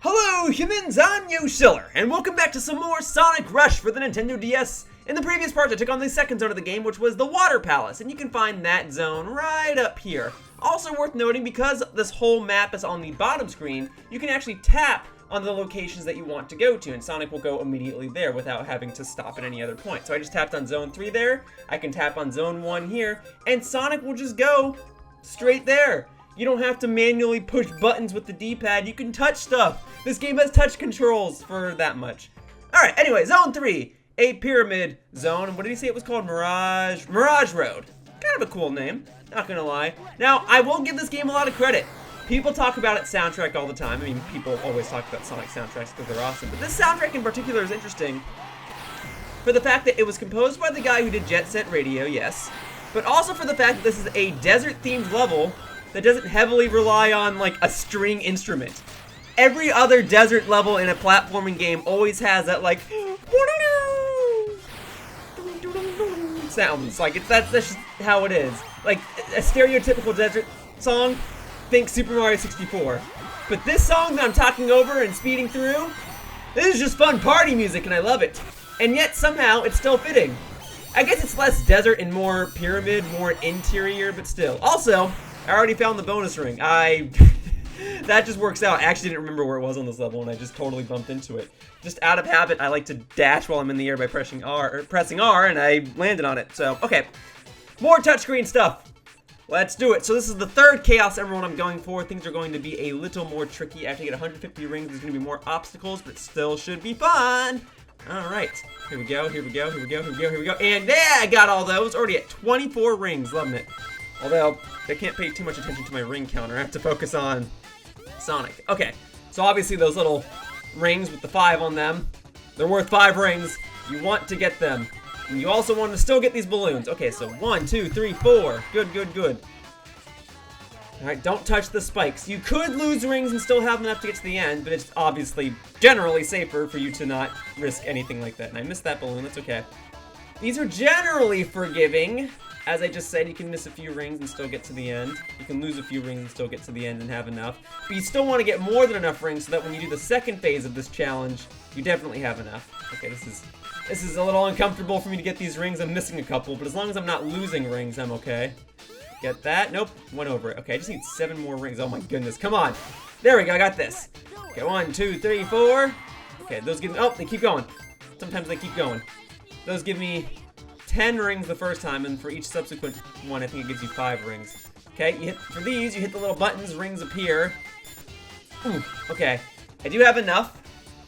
Hello humans, I'm Yoshiller, and welcome back to some more Sonic Rush for the Nintendo DS. In the previous part, I took on the second zone of the game, which was the Water Palace, and you can find that zone right up here. Also worth noting, because this whole map is on the bottom screen, you can actually tap on the locations that you want to go to, and Sonic will go immediately there without having to stop at any other point. So I just tapped on Zone 3 there, I can tap on Zone 1 here, and Sonic will just go straight there. You don't have to manually push buttons with the D-pad, you can touch stuff. This game has touch controls for that much. Alright, anyway, Zone 3, a pyramid zone. What did he say it was called? Mirage Road. Kind of a cool name, not gonna lie. Now, I will give this game a lot of credit. People talk about its soundtrack all the time. I mean, people always talk about Sonic soundtracks because they're awesome. But this soundtrack in particular is interesting for the fact that it was composed by the guy who did Jet Set Radio, yes. But also for the fact that this is a desert-themed level that doesn't heavily rely on, like, a string instrument. Every other desert level in a platforming game always has that, like, sounds. Like, that's just how it is. Like, a stereotypical desert song, think Super Mario 64. But this song that I'm talking over and speeding through, this is just fun party music and I love it. And yet, somehow, it's still fitting. I guess it's less desert and more pyramid, more interior, but still. Also, I already found the bonus ring. That just works out. I actually didn't remember where it was on this level, and I just totally bumped into it. Just out of habit, I like to dash while I'm in the air by pressing R, and I landed on it. So, okay. More touchscreen stuff. Let's do it. So this is the third Chaos Emerald I'm going for. Things are going to be a little more tricky. After you get 150 rings, there's going to be more obstacles, but it still should be fun. Alright. Here we go, here we go, here we go, here we go, here we go. And yeah, I got all those. Already at 24 rings. Loving it. Although, I can't pay too much attention to my ring counter. I have to focus on Sonic. Okay, so obviously those little rings with the 5 on them, they're worth 5 rings. You want to get them. And you also want to still get these balloons. Okay, so 1, 2, 3, 4. Good, good, good. Alright, don't touch the spikes. You could lose rings and still have enough to get to the end, but it's obviously generally safer for you to not risk anything like that. And I missed that balloon, that's okay. These are generally forgiving. As I just said, you can miss a few rings and still get to the end. You can lose a few rings and still get to the end and have enough. But you still want to get more than enough rings so that when you do the second phase of this challenge, you definitely have enough. Okay, this is a little uncomfortable for me to get these rings. I'm missing a couple, but as long as I'm not losing rings, I'm okay. Get that? Nope, went over it. Okay, I just need 7 more rings. Oh my goodness, come on. There we go, I got this. Okay, 1, 2, 3, 4. Okay, those give me, oh, they keep going. Sometimes they keep going. Those give me 10 rings the first time, and for each subsequent one, I think it gives you 5 rings. Okay, for these, you hit the little buttons, rings appear. Ooh, okay, I do have enough,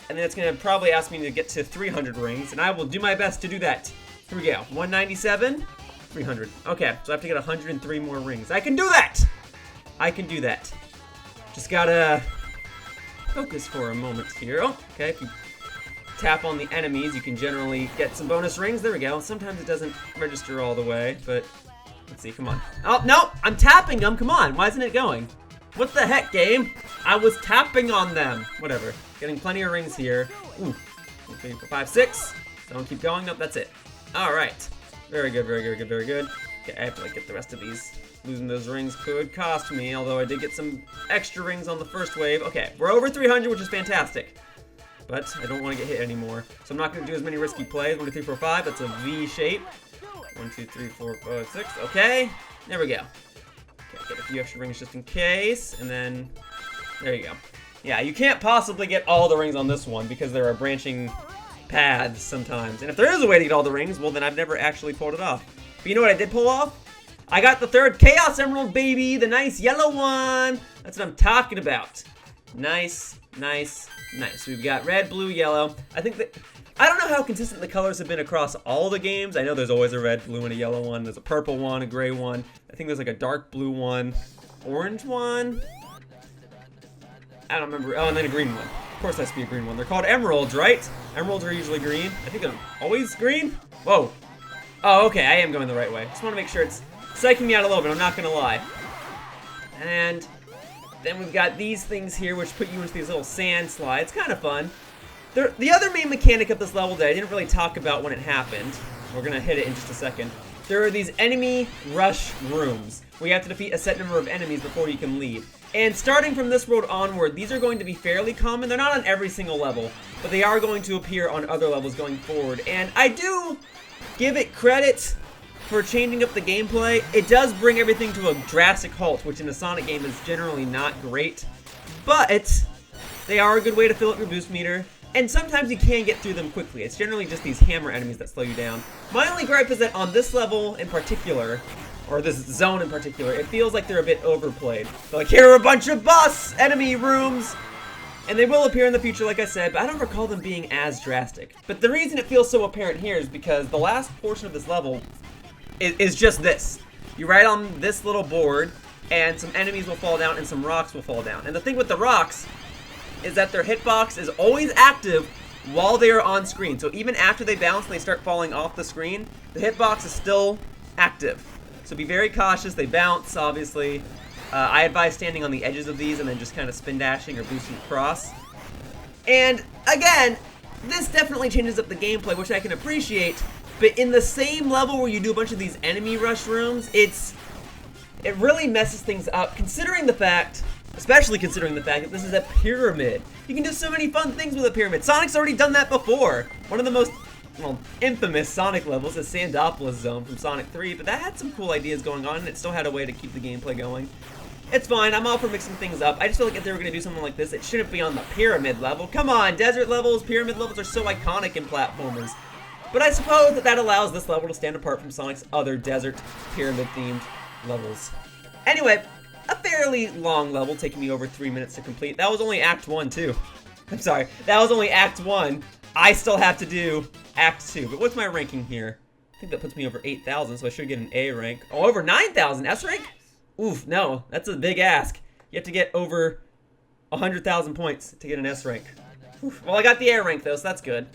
and then it's gonna probably ask me to get to 300 rings, and I will do my best to do that. Here we go, 197, 300. Okay, so I have to get 103 more rings. I can do that! I can do that. Just gotta focus for a moment here. Oh, okay, if you tap on the enemies, you can generally get some bonus rings. There we go. Sometimes it doesn't register all the way, but let's see. Come on. Oh, no! I'm tapping them. Come on. Why isn't it going? What the heck, game? I was tapping on them. Whatever. Getting plenty of rings here. Ooh. 1, 2, 3, 4, 5, 6. Don't keep going. Nope, that's it. All right. Very good, very good, very good, very good. Okay, I have to like get the rest of these. Losing those rings could cost me, although I did get some extra rings on the first wave. Okay, we're over 300, which is fantastic. But I don't want to get hit anymore. So I'm not going to do as many risky plays. 1, 2, 3, 4, 5. That's a V shape. 1, 2, 3, 4, 5, 6. Okay. There we go. Okay, get a few extra rings just in case. And then, there you go. Yeah, you can't possibly get all the rings on this one because there are branching paths sometimes. And if there is a way to get all the rings, well, then I've never actually pulled it off. But you know what I did pull off? I got the third Chaos Emerald, baby. The nice yellow one. That's what I'm talking about. Nice, nice, nice. We've got red, blue, yellow. I think that, I don't know how consistent the colors have been across all the games. I know there's always a red, blue, and a yellow one. There's a purple one, a gray one. I think there's like a dark blue one, orange one. I don't remember. Oh, and then a green one. Of course, that has to be a green one. They're called emeralds, right? Emeralds are usually green. I think they're always green. Whoa. Oh, okay. I am going the right way. Just want to make sure it's psyching me out a little bit. I'm not gonna lie. And then we've got these things here, which put you into these little sand slides. Kind of fun. The other main mechanic of this level that I didn't really talk about when it happened, we're going to hit it in just a second, there are these enemy rush rooms where you have to defeat a set number of enemies before you can leave. And starting from this world onward, these are going to be fairly common. They're not on every single level, but they are going to appear on other levels going forward. And I do give it credit for changing up the gameplay. It does bring everything to a drastic halt, which in a Sonic game is generally not great. But they are a good way to fill up your boost meter. And sometimes you can get through them quickly. It's generally just these hammer enemies that slow you down. My only gripe is that on this level in particular, or this zone in particular, it feels like they're a bit overplayed. So like, here are a bunch of boss enemy rooms! And they will appear in the future, like I said, but I don't recall them being as drastic. But the reason it feels so apparent here is because the last portion of this level is just this. You're right on this little board, and some enemies will fall down and some rocks will fall down. And the thing with the rocks is that their hitbox is always active while they are on screen. So even after they bounce and they start falling off the screen, the hitbox is still active. So be very cautious. They bounce, obviously. I advise standing on the edges of these and then just kind of spin dashing or boosting across. And again, this definitely changes up the gameplay, which I can appreciate. But in the same level where you do a bunch of these enemy rush rooms, it really messes things up, especially considering the fact that this is a pyramid. You can do so many fun things with a pyramid. Sonic's already done that before. One of the most, well, infamous Sonic levels is Sandopolis Zone from Sonic 3, but that had some cool ideas going on, and it still had a way to keep the gameplay going. It's fine, I'm all for mixing things up. I just feel like if they were going to do something like this, it shouldn't be on the pyramid level. Come on, desert levels, pyramid levels are so iconic in platformers. But I suppose that allows this level to stand apart from Sonic's other desert pyramid-themed levels. Anyway, a fairly long level, taking me over 3 minutes to complete. That was only Act 1, too. I'm sorry, that was only Act 1. I still have to do Act 2. But what's my ranking here? I think that puts me over 8,000, so I should get an A rank. Oh, over 9,000, S rank? Oof, no, that's a big ask. You have to get over 100,000 points to get an S rank. Oof. Well, I got the A rank, though, so that's good.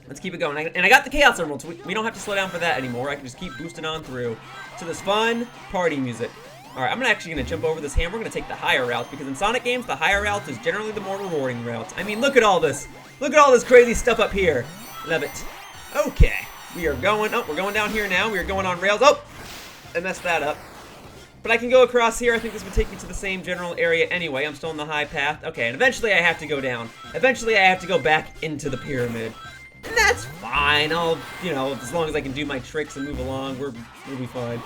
Let's keep it going. And I got the Chaos Emerald, so we don't have to slow down for that anymore. I can just keep boosting on through to this fun party music. Alright, I'm actually going to jump over this hammer. We're going to take the higher route, because in Sonic games, the higher route is generally the more rewarding route. I mean, look at all this. Look at all this crazy stuff up here. Love it. Okay, we are going, we're going down here now. We are going on rails. Oh, I messed that up. But I can go across here. I think this would take me to the same general area anyway. I'm still on the high path. Okay, and eventually I have to go down. Eventually I have to go back into the pyramid. And that's fine. I'll, as long as I can do my tricks and move along, we'll be fine.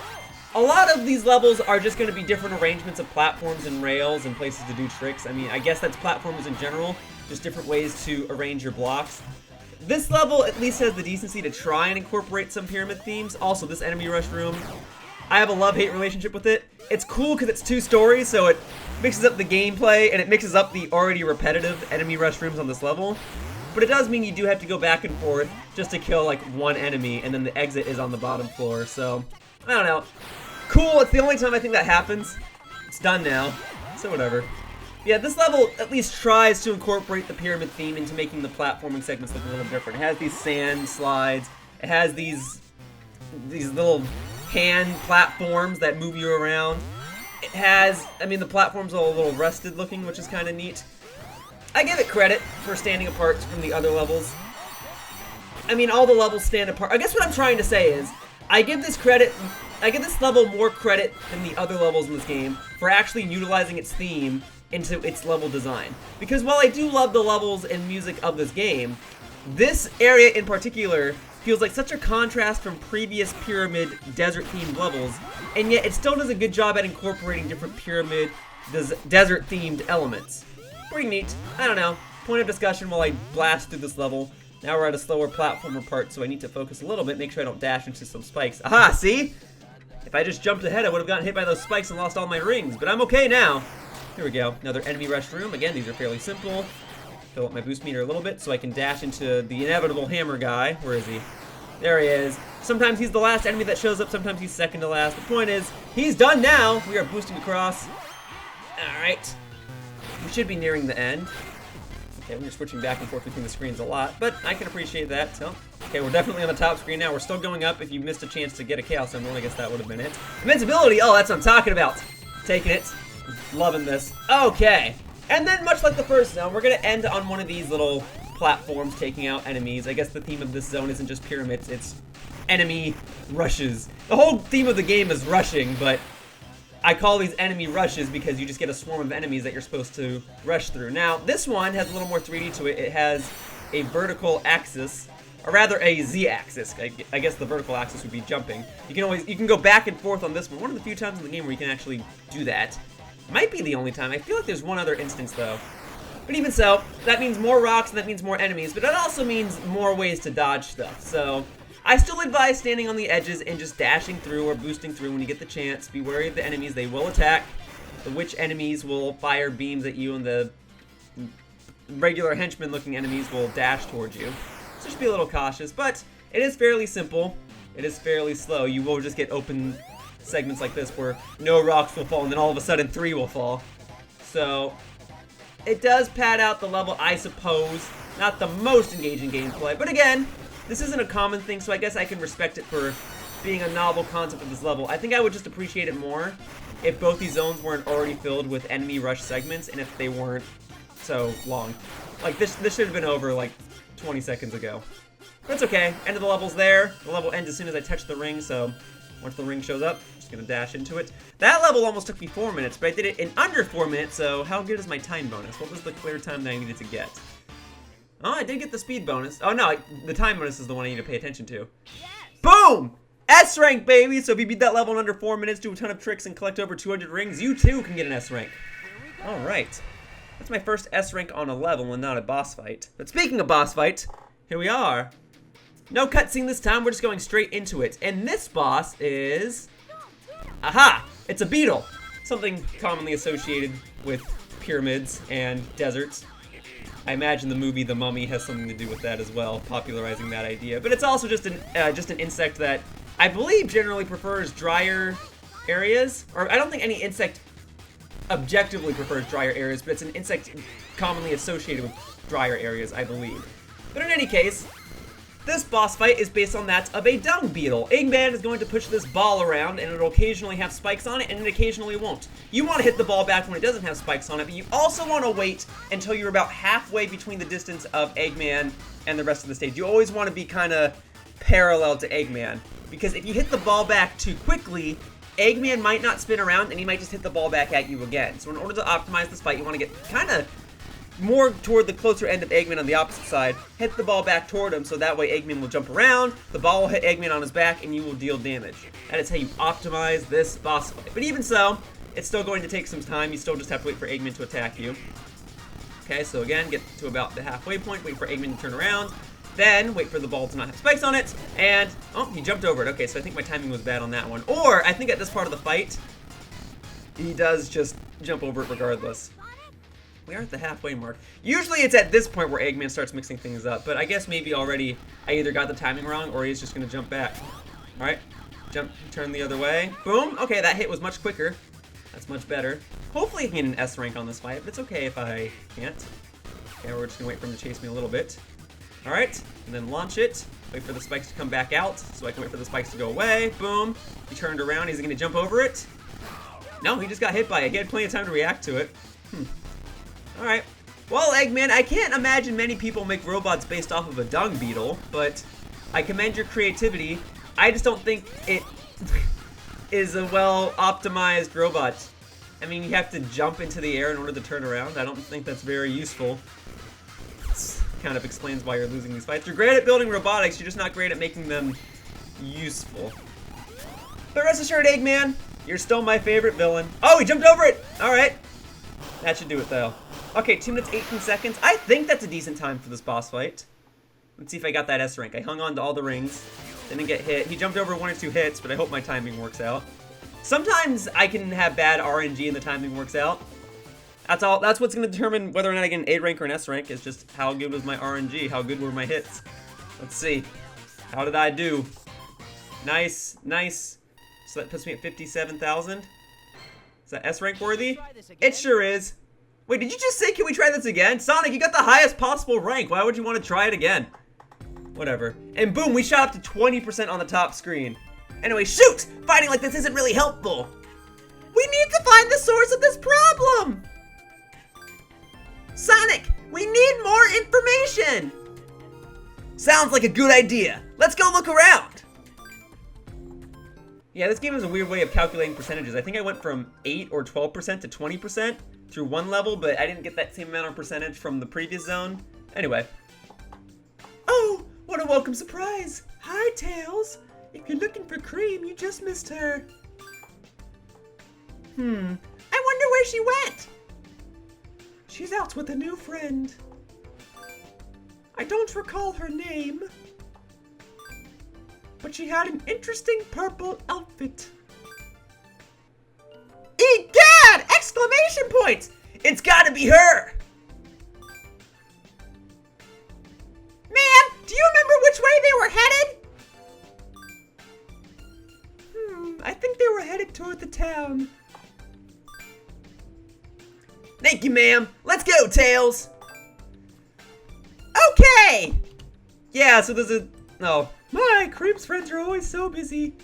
A lot of these levels are just going to be different arrangements of platforms and rails and places to do tricks. I mean, I guess that's platforms in general, just different ways to arrange your blocks. This level at least has the decency to try and incorporate some pyramid themes. Also, this enemy rush room, I have a love-hate relationship with it. It's cool because it's 2 stories, so it mixes up the gameplay and it mixes up the already repetitive enemy rush rooms on this level. But it does mean you do have to go back and forth just to kill like one enemy, and then the exit is on the bottom floor, so I don't know. Cool, it's the only time I think that happens. It's done now, so whatever. Yeah, this level at least tries to incorporate the pyramid theme into making the platforming segments look a little different. It has these sand slides, it has these little hand platforms that move you around. It has, the platforms are a little rusted looking, which is kind of neat. I give it credit for standing apart from the other levels. I mean, all the levels stand apart. I guess what I'm trying to say is, I give this level more credit than the other levels in this game for actually utilizing its theme into its level design. Because while I do love the levels and music of this game, this area in particular feels like such a contrast from previous pyramid desert-themed levels, and yet it still does a good job at incorporating different pyramid desert-themed elements. Pretty neat. I don't know. Point of discussion while I blast through this level. Now we're at a slower platformer part, so I need to focus a little bit, make sure I don't dash into some spikes. Aha, see? If I just jumped ahead, I would have gotten hit by those spikes and lost all my rings, but I'm okay now. Here we go. Another enemy rush room. Again, these are fairly simple. Fill up my boost meter a little bit so I can dash into the inevitable hammer guy. Where is he? There he is. Sometimes he's the last enemy that shows up, sometimes he's second to last. The point is, he's done now. We are boosting across. Alright. We should be nearing the end. Okay, we're switching back and forth between the screens a lot, but I can appreciate that, so. Okay, we're definitely on the top screen now. We're still going up. If you missed a chance to get a Chaos Emerald, I guess that would have been it. Invincibility! Oh, that's what I'm talking about. Taking it. Loving this. Okay. And then, much like the first zone, we're going to end on one of these little platforms taking out enemies. I guess the theme of this zone isn't just pyramids, it's enemy rushes. The whole theme of the game is rushing, but I call these enemy rushes because you just get a swarm of enemies that you're supposed to rush through. Now, this one has a little more 3D to it. It has a vertical axis, or rather a Z-axis. I guess the vertical axis would be jumping. You can go back and forth on this one. One of the few times in the game where you can actually do that. Might be the only time. I feel like there's one other instance though. But even so, that means more rocks and that means more enemies, but it also means more ways to dodge stuff. So I still advise standing on the edges and just dashing through or boosting through when you get the chance. Be wary of the enemies, they will attack. The witch enemies will fire beams at you and the regular henchman looking enemies will dash towards you. So just be a little cautious, but it is fairly simple. It is fairly slow. You will just get open segments like this where no rocks will fall and then all of a sudden 3 will fall. So it does pad out the level, I suppose. Not the most engaging gameplay, but again, this isn't a common thing, so I guess I can respect it for being a novel concept of this level. I think I would just appreciate it more if both these zones weren't already filled with enemy rush segments and if they weren't so long. Like, this should have been over, like, 20 seconds ago. That's okay. End of the level's there. The level ends as soon as I touch the ring, so once the ring shows up, I'm just gonna dash into it. That level almost took me 4 minutes, but I did it in under 4 minutes, so how good is my time bonus? What was the clear time that I needed to get? Oh, I did get the speed bonus. Oh no, the time bonus is the one I need to pay attention to. Yes. Boom! S rank, baby! So if you beat that level in under 4 minutes, do a ton of tricks, and collect over 200 rings, you too can get an S rank. Alright. That's my first S rank on a level and not a boss fight. But speaking of boss fight, here we are. No cutscene this time, we're just going straight into it. And this boss is... Aha! It's a beetle. Something commonly associated with pyramids and deserts. I imagine the movie The Mummy has something to do with that as well, popularizing that idea. But it's also just an insect that I believe generally prefers drier areas. Or I don't think any insect objectively prefers drier areas, but it's an insect commonly associated with drier areas, I believe. But in any case, this boss fight is based on that of a dung beetle. Eggman is going to push this ball around, and it'll occasionally have spikes on it, and it occasionally won't. You want to hit the ball back when it doesn't have spikes on it, but you also want to wait until you're about halfway between the distance of Eggman and the rest of the stage. You always want to be kind of parallel to Eggman, because if you hit the ball back too quickly, Eggman might not spin around, and he might just hit the ball back at you again. So in order to optimize this fight, you want to get kind of more toward the closer end of Eggman on the opposite side, hit the ball back toward him so that way Eggman will jump around, the ball will hit Eggman on his back, and you will deal damage. That is how you optimize this boss fight. But even so, it's still going to take some time. You still just have to wait for Eggman to attack you. Okay, so again, get to about the halfway point, wait for Eggman to turn around, then wait for the ball to not have spikes on it, and, oh, he jumped over it. Okay, so I think my timing was bad on that one. Or, I think at this part of the fight, he does just jump over it regardless. We are at the halfway mark. Usually it's at this point where Eggman starts mixing things up, but I guess maybe already I either got the timing wrong or he's just gonna jump back. Alright, jump, turn the other way. Boom! Okay, that hit was much quicker. That's much better. Hopefully I can get an S rank on this fight, but it's okay if I can't. Okay, we're just gonna wait for him to chase me a little bit. Alright, and then launch it. Wait for the spikes to come back out, so I can wait for the spikes to go away. Boom! He turned around, he's gonna jump over it. No, he just got hit by it. He had plenty of time to react to it. Alright. Well, Eggman, I can't imagine many people make robots based off of a dung beetle, but I commend your creativity. I just don't think it is a well-optimized robot. I mean, you have to jump into the air in order to turn around. I don't think that's very useful. This kind of explains why you're losing these fights. You're great at building robotics, you're just not great at making them useful. But rest assured, Eggman, you're still my favorite villain. Oh, he jumped over it! Alright. That should do it, though. Okay, 2 minutes, 18 seconds. I think that's a decent time for this boss fight. Let's see if I got that S rank. I hung on to all the rings. Didn't get hit. He jumped over 1 or 2 hits, but I hope my timing works out. Sometimes I can have bad RNG and the timing works out. That's all. That's what's going to determine whether or not I get an A rank or an S rank, is just how good was my RNG, how good were my hits. Let's see. How did I do? Nice, nice. So that puts me at 57,000. Is that S rank worthy? It sure is. Wait, did you just say, can we try this again? Sonic, you got the highest possible rank. Why would you want to try it again? Whatever. And boom, we shot up to 20% on the top screen. Anyway, shoot! Fighting like this isn't really helpful. We need to find the source of this problem. Sonic, we need more information. Sounds like a good idea. Let's go look around. Yeah, this game has a weird way of calculating percentages. I think I went from 8 or 12% to 20% through one level, but I didn't get that same amount of percentage from the previous zone. Anyway. Oh, what a welcome surprise! Hi, Tails! If you're looking for Cream, you just missed her. I wonder where she went! She's out with a new friend. I don't recall her name, but she had an interesting purple outfit. Egad! Exclamation points! It's gotta be her! Ma'am, do you remember which way they were headed? I think they were headed toward the town. Thank you, ma'am. Let's go, Tails. Okay! Yeah, so there's a... Oh. My, Cream's friends are always so busy.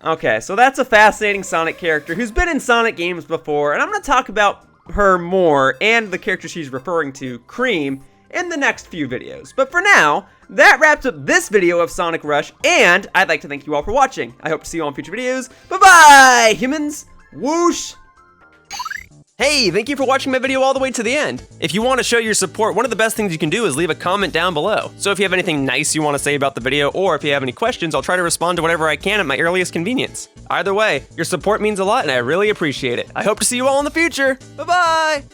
Okay, so that's a fascinating Sonic character who's been in Sonic games before, and I'm going to talk about her more and the character she's referring to, Cream, in the next few videos. But for now, that wraps up this video of Sonic Rush, and I'd like to thank you all for watching. I hope to see you all in future videos. Bye-bye, humans! Whoosh! Hey, thank you for watching my video all the way to the end. If you want to show your support, one of the best things you can do is leave a comment down below. So if you have anything nice you want to say about the video, or if you have any questions, I'll try to respond to whatever I can at my earliest convenience. Either way, your support means a lot and I really appreciate it. I hope to see you all in the future. Bye-bye!